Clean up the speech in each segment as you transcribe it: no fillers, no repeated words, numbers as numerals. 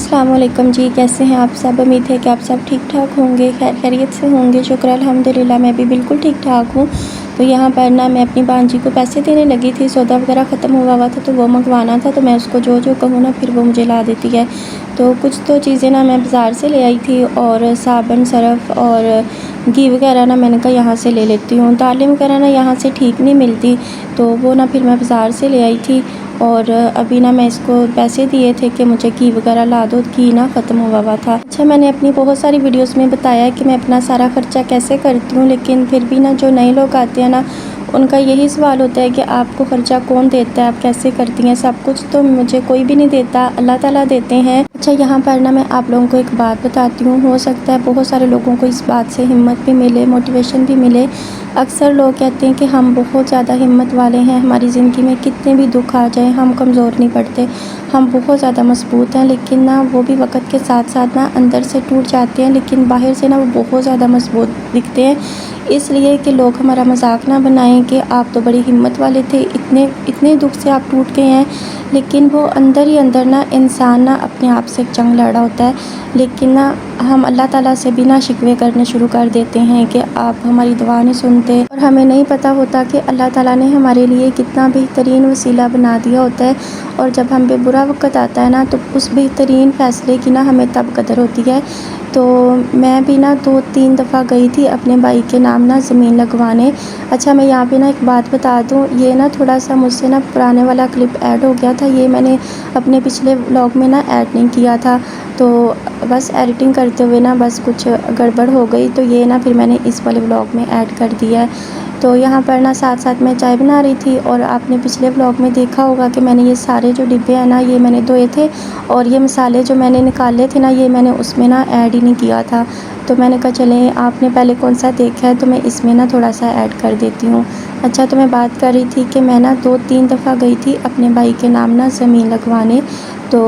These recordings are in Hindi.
अस्सलाम वालेकुम जी, कैसे हैं आप सब। उम्मीद है कि आप सब ठीक ठाक होंगे, खैर खैरियत से होंगे। शुक्र अल्हम्दुलिल्लाह, मैं भी बिल्कुल ठीक ठाक हूँ। तो यहाँ पर ना मैं अपनी भांजी को पैसे देने लगी थी, सौदा वगैरह ख़त्म हुआ था तो वो मंगवाना था। तो मैं उसको जो जो कहूँ ना फिर वो मुझे ला देती है। तो कुछ तो चीज़ें ना मैं बाज़ार से ले आई थी, और साबुन सरफ़ और घी वगैरह ना मैंने कहा यहाँ से ले लेती हूँ। दालें वगैरह ना यहाँ से ठीक नहीं मिलती, तो वो ना फिर मैं बाज़ार से ले आई थी। और अभी ना मैं इसको पैसे दिए थे कि मुझे घी वगैरह ला दो, घी ना ख़त्म हुआ था। अच्छा, मैंने अपनी बहुत सारी वीडियोस में बताया कि मैं अपना सारा ख़र्चा कैसे करती हूँ, लेकिन फिर भी ना जो नए लोग आते हैं ना उनका यही सवाल होता है कि आपको ख़र्चा कौन देता है, आप कैसे करती हैं। सब कुछ तो मुझे कोई भी नहीं देता, अल्लाह ताला देते हैं। अच्छा, यहाँ पर ना मैं आप लोगों को एक बात बताती हूँ, हो सकता है बहुत सारे लोगों को इस बात से हिम्मत भी मिले, मोटिवेशन भी मिले। अक्सर लोग कहते हैं कि हम बहुत ज़्यादा हिम्मत वाले हैं, हमारी ज़िंदगी में कितने भी दुख आ जाएं हम कमज़ोर नहीं पड़ते, हम बहुत ज़्यादा मजबूत हैं। लेकिन ना वो भी वक्त के साथ साथ ना अंदर से टूट जाते हैं, लेकिन बाहर से ना वो बहुत ज़्यादा मजबूत दिखते हैं। इसलिए कि लोग हमारा मजाक ना बनाएं कि आप तो बड़ी हिम्मत वाले थे, इतने इतने दुख से आप टूट गए हैं। लेकिन वो अंदर ही अंदर ना इंसान ना अपने आप से एक जंग लड़ा होता है। लेकिन ना हम अल्लाह ताला से भी ना शिकवे करने शुरू कर देते हैं कि आप हमारी दुआ नहीं सुनते, और हमें नहीं पता होता कि अल्लाह ताला ने हमारे लिए कितना बेहतरीन वसीला बना दिया होता है। और जब हम पे बुरा वक्त आता है ना तो उस बेहतरीन फ़ैसले की ना हमें तब कदर होती है। तो मैं भी ना 2-3 दफ़ा गई थी अपने भाई के नाम ना ज़मीन लगवाने। अच्छा, मैं यहाँ पे ना एक बात बता दूँ, ये ना थोड़ा सा मुझसे ना पुराने वाला क्लिप ऐड हो गया था, ये मैंने अपने पिछले व्लॉग में ना ऐड नहीं किया था। तो बस एडिटिंग करते हुए ना बस कुछ गड़बड़ हो गई, तो ये ना फिर मैंने इस वाले व्लॉग में ऐड कर दिया है। तो यहाँ पर ना साथ साथ मैं चाय बना रही थी, और आपने पिछले व्लॉग में देखा होगा कि मैंने ये सारे जो डिब्बे हैं ना ये मैंने धोए थे, और ये मसाले जो मैंने निकाले थे ना ये मैंने उसमें ना ऐड ही नहीं किया था। तो मैंने कहा चलें, आपने पहले कौन सा देखा है तो मैं इसमें ना थोड़ा सा ऐड कर देती हूँ। अच्छा, तो मैं बात कर रही थी कि मैं ना 2-3 दफ़ा गई थी अपने भाई के नाम ना ज़मीन लगवाने। तो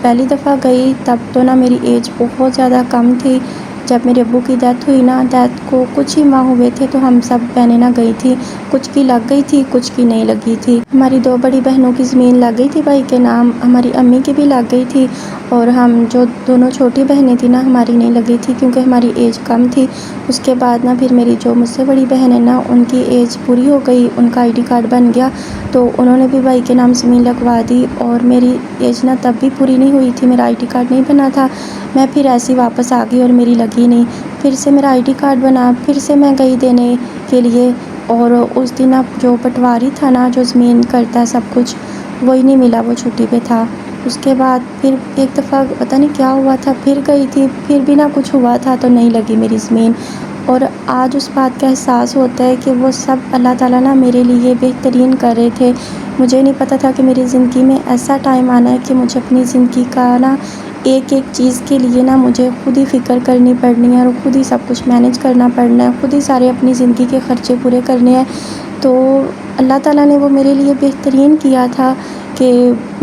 पहली दफ़ा गई तब तो ना मेरी एज बहुत ज़्यादा कम थी। जब मेरे अब्बू की डेथ हुई ना, डेथ को कुछ ही माह हुए थे, तो हम सब बहनें ना गई थी। कुछ की लग गई थी, कुछ की नहीं लगी थी। हमारी 2 बड़ी बहनों की ज़मीन लग गई थी भाई के नाम, हमारी अम्मी की भी लग गई थी, और हम जो दोनों छोटी बहनें थी ना हमारी नहीं लगी थी क्योंकि हमारी एज कम थी। उसके बाद ना फिर मेरी जो मुझसे बड़ी बहन है ना उनकी एज पूरी हो गई, उनका ID कार्ड बन गया, तो उन्होंने भी भाई के नाम ज़मीन लगवा दी। और मेरी एज ना तब भी पूरी नहीं हुई थी, मेरा ID कार्ड नहीं बना था। मैं फिर ऐसे ही वापस आ गई और मेरी लगी नहीं। फिर से मेरा ID कार्ड बना, फिर से मैं गई देने के लिए, और उस दिन अब जो पटवारी था ना जो ज़मीन करता है सब कुछ, वही नहीं मिला, वो छुट्टी पे था। उसके बाद फिर एक दफ़ा पता नहीं क्या हुआ था, फिर गई थी, फिर भी ना कुछ हुआ था तो नहीं लगी मेरी ज़मीन। और आज उस बात का एहसास होता है कि वो सब अल्लाह ताला ना मेरे लिए बेहतरीन कर रहे थे। मुझे नहीं पता था कि मेरी ज़िंदगी में ऐसा टाइम आना है कि मुझे अपनी ज़िंदगी का ना एक-एक चीज़ के लिए ना मुझे खुद ही फ़िक्र करनी पड़नी है, और खुद ही सब कुछ मैनेज करना पड़ना है, खुद ही सारे अपनी ज़िंदगी के ख़र्चे पूरे करने हैं। तो अल्लाह ताला ने वो मेरे लिए बेहतरीन किया था कि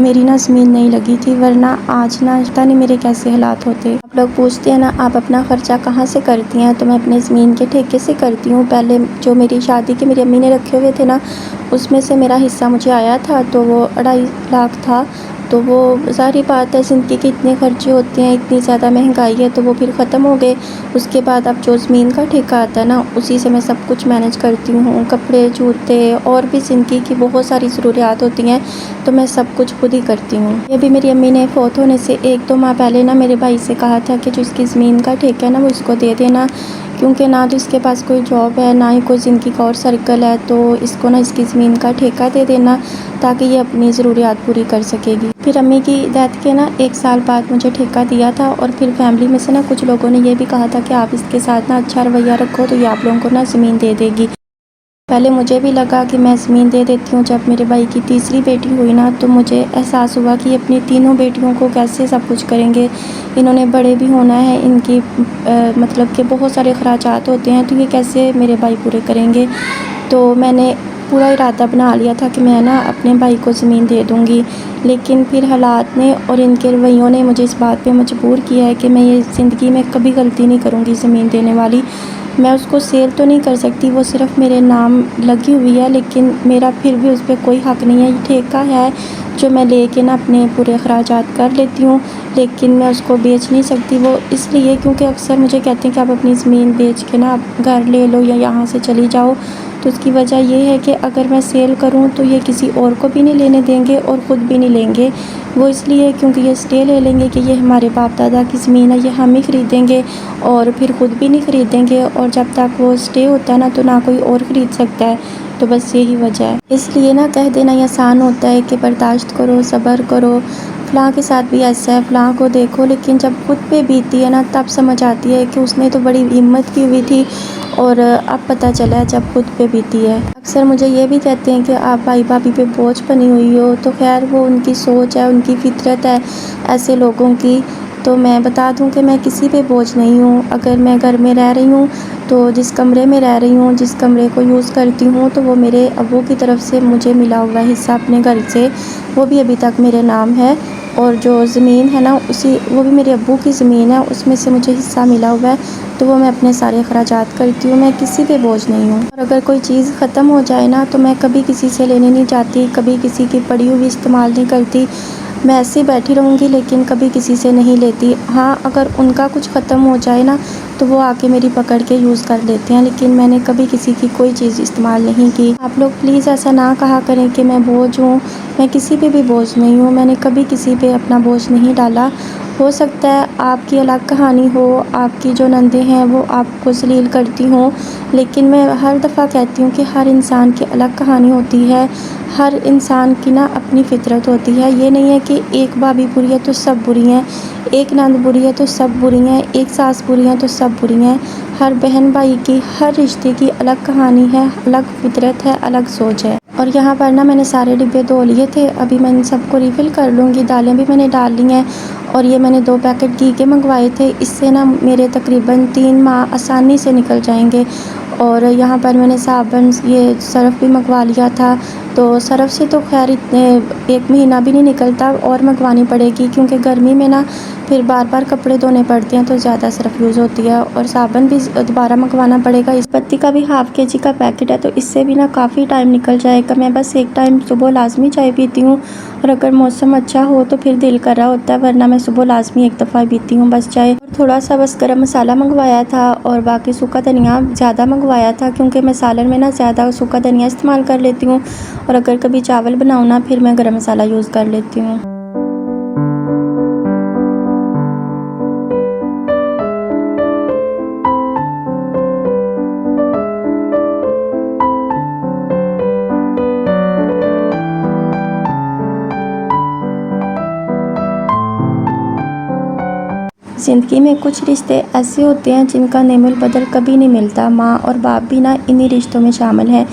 मेरी ना ज़मीन नहीं लगी थी, वरना आज ना पता नहीं मेरे कैसे हालात होते। आप लोग पूछते हैं ना आप अपना ख़र्चा कहाँ से करती हैं, तो मैं अपने ज़मीन के ठेके से करती हूँ। पहले जो मेरी शादी के मेरी अम्मी ने रखे हुए थे ना उसमें से मेरा हिस्सा मुझे आया था, तो वो 2.5 लाख था। तो वो ज़ाहिर बात है, ज़िंदगी के इतने खर्चे होते हैं, इतनी ज़्यादा महंगाई है, तो वो फिर ख़त्म हो गए। उसके बाद अब जो ज़मीन का ठेका आता है ना उसी से मैं सब कुछ मैनेज करती हूँ, कपड़े, जूते, और भी ज़िंदगी की बहुत सारी ज़रूरियात होती हैं, तो मैं सब कुछ खुद ही करती हूँ। ये भी मेरी अम्मी ने फ़ौत होने से 1-2 माह पहले ना मेरे भाई से कहा था कि जो इसकी ज़मीन का ठेका है ना वो इसको दे देना, क्योंकि ना तो इसके पास कोई जॉब है, ना ही कोई ज़िंदगी का और सर्कल है, तो इसको ना इसकी ज़मीन का ठेका दे देना ताकि ये अपनी ज़रूरियात पूरी कर सकेगी। फिर अम्मी की डेथ के ना 1 साल बाद मुझे ठेका दिया था, और फिर फैमिली में से ना कुछ लोगों ने ये भी कहा था कि आप इसके साथ ना अच्छा रवैया रखो तो ये आप लोगों को ना ज़मीन दे देगी। पहले मुझे भी लगा कि मैं ज़मीन दे देती हूँ। जब मेरे भाई की तीसरी बेटी हुई ना तो मुझे एहसास हुआ कि अपनी तीनों बेटियों को कैसे सब कुछ करेंगे, इन्होंने बड़े भी होना है, इनकी मतलब कि बहुत सारे ख़राजात होते हैं, तो ये कैसे मेरे भाई पूरे करेंगे। तो मैंने पूरा इरादा बना लिया था कि मैं ना अपने भाई को ज़मीन दे दूँगी, लेकिन फिर हालात ने और इनके रवैयों ने मुझे इस बात पे मजबूर किया है कि मैं ये ज़िंदगी में कभी गलती नहीं करूँगी ज़मीन देने वाली। मैं उसको सेल तो नहीं कर सकती, वो सिर्फ़ मेरे नाम लगी हुई है, लेकिन मेरा फिर भी उस पर कोई हक़ नहीं है। ये ठेका है जो मैं लेके ना अपने पूरे अखराजात कर लेती हूँ, लेकिन मैं उसको बेच नहीं सकती। वो इसलिए क्योंकि अक्सर मुझे कहते हैं कि आप अपनी ज़मीन बेच के ना आप घर ले लो या यहाँ से चली जाओ। तो उसकी वजह ये है कि अगर मैं सेल करूँ तो ये किसी और को भी नहीं लेने देंगे और ख़ुद भी नहीं लेंगे। वो इसलिए क्योंकि ये स्टे ले लेंगे कि ये हमारे बाप दादा की ज़मीन है, ये हम ही ख़रीदेंगे और फिर ख़ुद भी नहीं ख़रीदेंगे, और जब तक वो स्टे होता है ना तो ना कोई और ख़रीद सकता है। तो बस यही वजह है। इसलिए ना कह देना ये आसान होता है कि बर्दाश्त करो, सब्र करो, फ़लाँ के साथ भी ऐसा है, फ़लाँ को देखो, लेकिन जब खुद पे बीती है ना तब समझ आती है कि उसने तो बड़ी हिम्मत की हुई थी और अब पता चला है जब खुद पे बीती है। अक्सर मुझे ये भी कहते हैं कि आप भाई भाभी पे बोझ बनी हुई हो, तो खैर वो उनकी सोच है, उनकी फ़ितरत है ऐसे लोगों की। तो मैं बता दूं कि मैं किसी पे बोझ नहीं हूँ। अगर मैं घर में रह रही हूँ तो जिस कमरे में रह रही हूँ, जिस कमरे को यूज़ करती हूँ, तो वो मेरे अब्बू की तरफ से मुझे मिला हुआ हिस्सा अपने घर से, वो भी अभी तक मेरे नाम है। और जो ज़मीन है ना वो भी मेरे अब्बू की ज़मीन है, उसमें से मुझे हिस्सा मिला हुआ है, तो वो मैं अपने सारे अखराजात करती हूँ। मैं किसी पे बोझ नहीं हूँ। और अगर कोई चीज़ ख़त्म हो जाए ना तो मैं कभी किसी से लेने नहीं जाती, कभी किसी की पड़ी हुई इस्तेमाल नहीं करती। मैं ऐसे ही बैठी रहूँगी लेकिन कभी किसी से नहीं लेती। हाँ, अगर उनका कुछ ख़त्म हो जाए ना तो वो आके मेरी पकड़ के यूज़ कर लेते हैं, लेकिन मैंने कभी किसी की कोई चीज़ इस्तेमाल नहीं की। आप लोग प्लीज़ ऐसा ना कहा करें कि मैं बोझ हूँ। मैं किसी पे भी बोझ नहीं हूँ। मैंने कभी किसी पे अपना बोझ नहीं डाला। हो सकता है आपकी अलग कहानी हो, आपकी जो नंदे हैं वो आपको ज़लील करती हों, लेकिन मैं हर दफ़ा कहती हूँ कि हर इंसान की अलग कहानी होती है। हर इंसान की ना अपनी फ़ितरत होती है। ये नहीं है कि एक भाभी बुरी है तो सब बुरी हैं, एक नंद बुरी है तो सब बुरी हैं, एक सास बुरी है तो सब बुरी हैं। हर बहन भाई की, हर रिश्ते की अलग कहानी है, अलग फ़ितरत है, अलग सोच है। और यहाँ पर ना मैंने सारे डिब्बे धो लिए थे, अभी मैं इन सबको रिफ़िल कर लूँगी। दालें भी मैंने डाल ली हैं और ये मैंने 2 पैकेट घी के मंगवाए थे। इससे ना मेरे तकरीबन 3 माह आसानी से निकल जाएंगे। और यहाँ पर मैंने साबुन, ये सर्फ़ भी मंगवा लिया था। तो सर्फ़ से तो खैर इतने 1 महीना भी नहीं निकलता, और मंगवानी पड़ेगी क्योंकि गर्मी में ना फिर बार बार कपड़े धोने पड़ते हैं तो ज़्यादा सर्फ़ यूज़ होती है। और साबुन भी दोबारा मंगवाना पड़ेगा। इस पत्ती का भी हाफ़ केजी का पैकेट है, तो इससे भी ना काफ़ी टाइम निकल जाएगा। मैं बस एक टाइम सुबह लाज़मी चाय पीती हूँ, और अगर मौसम अच्छा हो तो फिर दिल कर रहा होता है, वरना मैं सुबह लाज़मी एक दफ़ा पीती हूँ बस चाय। थोड़ा सा बस गरम मसाला मंगवाया था और बाकी सूखा धनिया ज़्यादा मंगवाया था, क्योंकि मैं सालन में ना ज़्यादा सूखा धनिया इस्तेमाल कर लेती हूँ, और अगर कभी चावल बनाऊँ ना फिर मैं गरम मसाला यूज़ कर लेती हूँ। ज़िंदगी में कुछ रिश्ते ऐसे होते हैं जिनका नेमुल बदल कभी नहीं मिलता। माँ और बाप भी ना इन्हीं रिश्तों में शामिल हैं।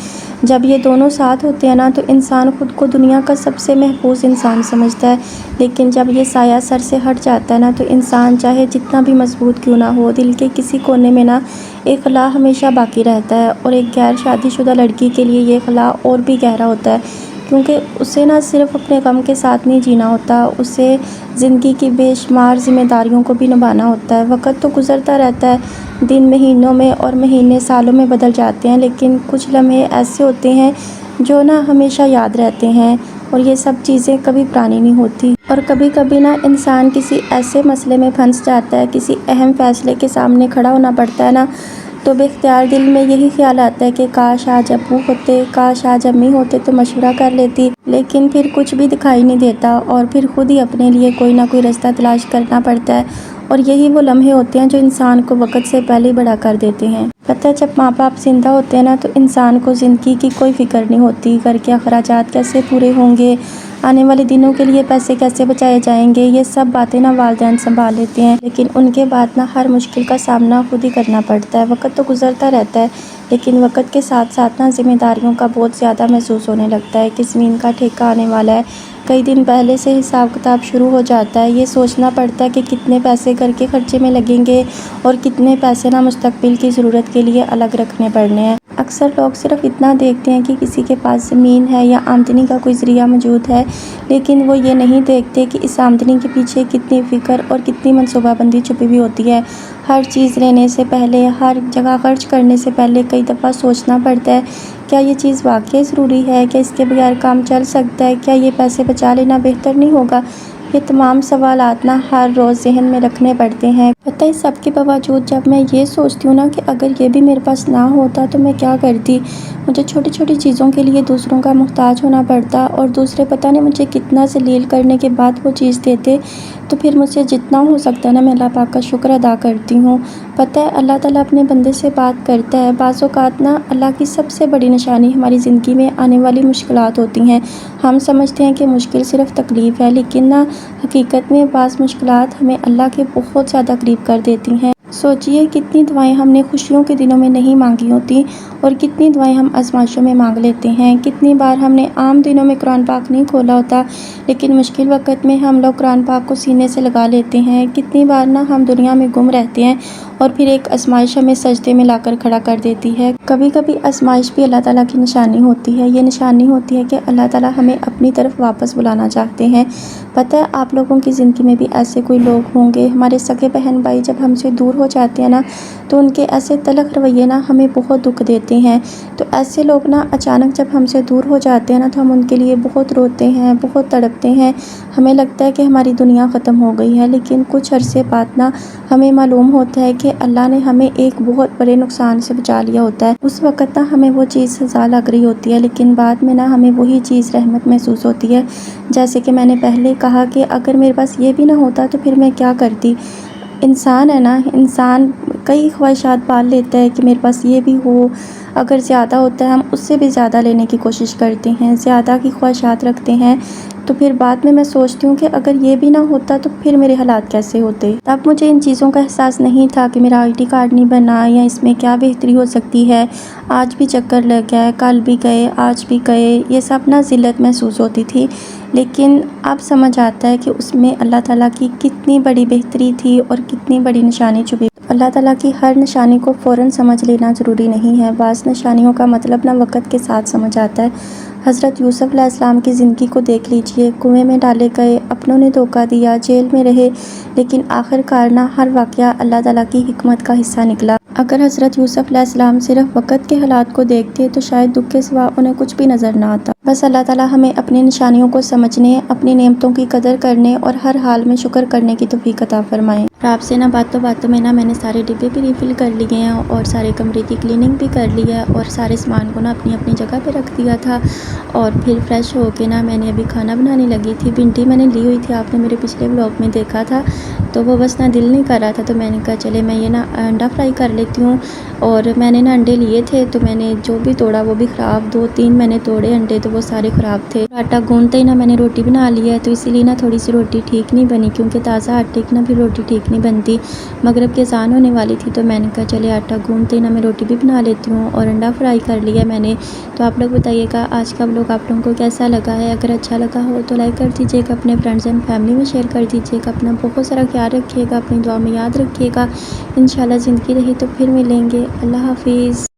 जब ये दोनों साथ होते हैं ना तो इंसान खुद को दुनिया का सबसे महफूज इंसान समझता है, लेकिन जब ये साया सर से हट जाता है ना तो इंसान चाहे जितना भी मजबूत क्यों ना हो, दिल के किसी कोने में ना एक खला हमेशा बाकी रहता है। और एक गैर शादीशुदा लड़की के लिए ये खला और भी गहरा होता है, क्योंकि उसे ना सिर्फ़ अपने गम के साथ नहीं जीना होता, उसे ज़िंदगी की बेशुमार ज़िम्मेदारियों को भी निभाना होता है। वक़्त तो गुज़रता रहता है, दिन महीनों में और महीने सालों में बदल जाते हैं, लेकिन कुछ लम्हे ऐसे होते हैं जो ना हमेशा याद रहते हैं, और ये सब चीज़ें कभी पुरानी नहीं होती। और कभी कभी ना इंसान किसी ऐसे मसले में फंस जाता है, किसी अहम फ़ैसले के सामने खड़ा होना पड़ता है ना, तो बेख्तियार दिल में यही ख्याल आता है कि काश आज अब्बू होते, काश आज अम्मी होते तो मशवरा कर लेती, लेकिन फिर कुछ भी दिखाई नहीं देता और फिर खुद ही अपने लिए कोई ना कोई रास्ता तलाश करना पड़ता है। और यही वो लम्हे होते हैं जो इंसान को वक़्त से पहले ही बड़ा कर देते हैं। पता है, जब माँ बाप ज़िंदा होते हैं ना तो इंसान को ज़िंदगी की कोई फ़िक्र नहीं होती, घर के अखराजात कैसे पूरे होंगे, आने वाले दिनों के लिए पैसे कैसे बचाए जाएंगे, ये सब बातें ना वालिदैन संभाल लेते हैं, लेकिन उनके बाद ना हर मुश्किल का सामना खुद ही करना पड़ता है। वक़्त तो गुज़रता रहता है, लेकिन वक़्त के साथ साथ ना ज़िम्मेदारियों का बहुत ज़्यादा महसूस होने लगता है कि ज़मीन का ठेका आने वाला है। कई दिन पहले से हिसाब किताब शुरू हो जाता है। ये सोचना पड़ता है कि कितने पैसे घर के खर्चे में लगेंगे और कितने पैसे ना मुस्तकबिल की ज़रूरत के लिए अलग रखने पड़ने हैं। अक्सर लोग सिर्फ इतना देखते हैं कि किसी के पास ज़मीन है या आमदनी का कोई ज़रिया मौजूद है, लेकिन वो ये नहीं देखते कि इस आमदनी के पीछे कितनी फ़िक्र और कितनी मनसूबाबंदी छुपी हुई होती है। हर चीज़ लेने से पहले, हर जगह खर्च करने से पहले कई दफ़ा सोचना पड़ता है, क्या ये चीज़ वाक़ई ज़रूरी है? क्या इसके बगैर काम चल सकता है? क्या ये पैसे बचा लेना बेहतर नहीं होगा? ये तमाम सवालात ना हर रोज़ ज़हन में रखने पड़ते हैं। पता है, इस सब के बावजूद जब मैं ये सोचती हूँ ना कि अगर ये भी मेरे पास ना होता तो मैं क्या करती। मुझे छोटी-छोटी चीज़ों के लिए दूसरों का मुहताज होना पड़ता और दूसरे पता नहीं मुझे कितना ज़लील करने के बाद वो चीज़ देते। तो फिर मुझसे जितना हो सकता है ना, मैं अल्लाह पाक का शुक्र अदा करती हूँ। पता है, अल्लाह ताला अपने बंदे से बात करता है। बाज़ औक़ात ना अल्लाह की सबसे बड़ी निशानी हमारी ज़िंदगी में आने वाली मुश्किलात होती हैं। हम समझते हैं कि मुश्किल सिर्फ़ तकलीफ़ है, लेकिन ना हकीकत में बाज़ मुश्किलात हमें अल्लाह के बहुत ज़्यादा करीब कर देती हैं। सोचिए कितनी दुआएँ हमने खुशियों के दिनों में नहीं मांगी होती और कितनी दुआएँ हम आज़माइशों में मांग लेते हैं। कितनी बार हमने आम दिनों में कुरान पाक नहीं खोला होता, लेकिन मुश्किल वक़्त में हम लोग कुरान पाक को सीने से लगा लेते हैं। कितनी बार ना हम दुनिया में गुम रहते हैं और फिर एक आज़माइश हमें सजदे में लाकर खड़ा कर देती है। कभी-कभी आज़माइश भी अल्लाह ताला की निशानी होती है। ये निशानी होती है कि अल्लाह ताला हमें अपनी तरफ वापस बुलाना चाहते हैं। पता है, आप लोगों की ज़िंदगी में भी ऐसे कोई लोग होंगे। हमारे सगे बहन भाई जब हमसे दूर हो जाते हैं ना, तो उनके ऐसे तलख़ रवैये ना हमें बहुत दुःख देते हैं। तो ऐसे लोग ना अचानक जब हमसे दूर हो जाते हैं ना, तो हम उनके लिए बहुत रोते हैं, बहुत तड़पते हैं। हमें लगता है कि हमारी दुनिया ख़त्म हो गई है, लेकिन कुछ अरसे बाद ना हमें मालूम होता है कि अल्लाह ने हमें एक बहुत बड़े नुकसान से बचा लिया होता है। उस वक़्त ना हमें वो चीज़ सज़ा लग रही होती है, लेकिन बाद में ना हमें वही चीज़ रहमत महसूस होती है। जैसे कि मैंने पहले कहा कि अगर मेरे पास ये भी ना होता तो फिर मैं क्या करती। इंसान है ना, इंसान कई ख्वाहिशात पाल लेता है कि मेरे पास ये भी हो। अगर ज़्यादा होता है हम उससे भी ज़्यादा लेने की कोशिश करते हैं, ज़्यादा की ख्वाहिशात रखते हैं। तो फिर बाद में मैं सोचती हूँ कि अगर ये भी ना होता तो फिर मेरे हालात कैसे होते। तब मुझे इन चीज़ों का एहसास नहीं था कि मेरा आईडी कार्ड नहीं बना या इसमें क्या बेहतरी हो सकती है। आज भी चक्कर लग गया है, कल भी गए, आज भी गए, ये सब ना ज़िल्लत महसूस होती थी। लेकिन अब समझ आता है कि उसमें अल्लाह ताला की कितनी बड़ी बेहतरी थी और कितनी बड़ी निशानी छुपी। अल्लाह ताला की हर निशानी को फ़ौरन समझ लेना ज़रूरी नहीं है। बाज़ निशानियों का मतलब ना वक़्त के साथ समझ आता है। हज़रत यूसुफ़ अलैहिस्सलाम की ज़िंदगी को देख लीजिए। कुएँ में डाले गए, अपनों ने धोखा दिया, जेल में रहे, लेकिन आखिरकार ना हर वाक़या अल्लाह ताला की हिकमत का हिस्सा निकला। अगर हज़रत यूसुफ़ अलैहिस्सलाम सिर्फ़ वक़्त के हालात को देखते तो शायद दुःख के सिवा उन्हें कुछ भी नज़र ना आता। बस अल्लाह ताला हमें अपनी निशानियों को समझने, अपनी नेमतों की कदर करने और हर हाल में शुक्र करने की तौफ़ीक़ अता फ़रमाए। और आपसे ना बातों-बातों में ना मैंने सारे डिब्बे भी रिफ़िल कर लिए हैं और सारे कमरे की क्लीनिंग भी कर ली है और सारे सामान को ना अपनी-अपनी जगह पे रख दिया था। और फिर फ्रेश होके ना मैंने अभी खाना बनाने लगी थी। भिंडी मैंने ली हुई थी, आपने मेरे पिछले व्लॉग में देखा था, तो वो बस ना दिल नहीं कर रहा था, तो मैंने कहा चले मैं ये ना अंडा फ्राई कर लेती हूँ। और मैंने ना अंडे लिए थे, तो मैंने जो भी तोड़ा वो भी ख़राब, 2-3 मैंने तोड़े अंडे, तो वो सारे ख़राब थे। आटा गूँथते ही ना मैंने रोटी बना ली है, तो इसीलिए ना थोड़ी सी रोटी ठीक नहीं बनी, क्योंकि ताज़ा आटे की ना फिर रोटी ठीक नहीं बनती। मगरिब की अज़ान होने वाली थी, तो मैंने कहा चले आटा गूँथते ही ना मैं रोटी भी बना लेती हूँ और अंडा फ्राई कर लिया मैंने। तो आप लोग बताइएगा आज का व्लॉग आप लोगों को कैसा लगा है। अगर अच्छा लगा हो तो लाइक कर दीजिएगा, अपने फ्रेंड्स एंड फैमिली में शेयर कर दीजिएगा। अपना बहुत सारा ख्याल रखिएगा, अपनी दुआ में याद रखिएगा। इंशाल्लाह ज़िंदगी रही तो फिर मिलेंगे। अल्लाह हाफ़िज़।